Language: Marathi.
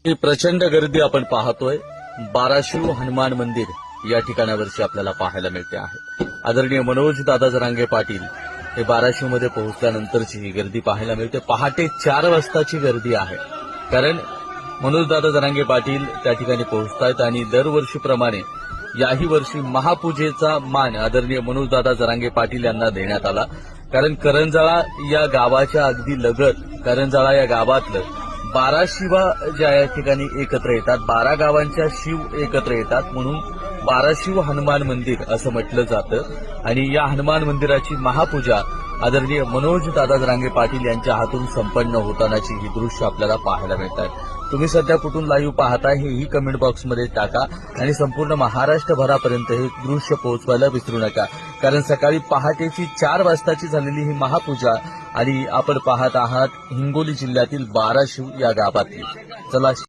ही प्रचंड गर्दी आपण पाहतोय. बाराशिव हनुमान मंदिर या ठिकाणावरची आपल्याला पाहायला मिळते आहे. आदरणीय मनोज दादा जरांगे पाटील हे बाराशिवमध्ये पोहोचल्यानंतरची ही गर्दी पाहायला मिळते. पहाटे 4 वाजताची गर्दी आहे. कारण मनोज दादा जरांगे पाटील त्या ठिकाणी पोहोचतायत आणि दरवर्षीप्रमाणे याही वर्षी महापूजेचा मान आदरणीय मनोज दादा जरांगे पाटील यांना देण्यात आला. कारण करंजाळा या गावाच्या अगदी लगत करंजाळा या गावातलं 12 शिवा ज्या या ठिकाणी एकत्र येतात, 12 गावांच्या शिव एकत्र येतात म्हणून बाराशिव हनुमान मंदिर असं म्हटलं जातं. आणि या हनुमान मंदिराची महापूजा आदरणीय मनोज दादा जरांगे पाटील यांच्या हातून संपन्न होतानाची ही दृश्य आपल्याला पाहायला मिळतात. तुम्ही सध्या कुठून लाईव्ह पाहताय हेही कमेंट बॉक्समध्ये टाका आणि संपूर्ण महाराष्ट्रभरापर्यंत हे दृश्य पोहोचवायला विसरू नका. कारण सकाळी पहाटेची 4 वाजताची झालेली ही महापूजा आणि आपण पाहत आहात हिंगोली जिल्ह्यातील बाराशिव या गावातली. चला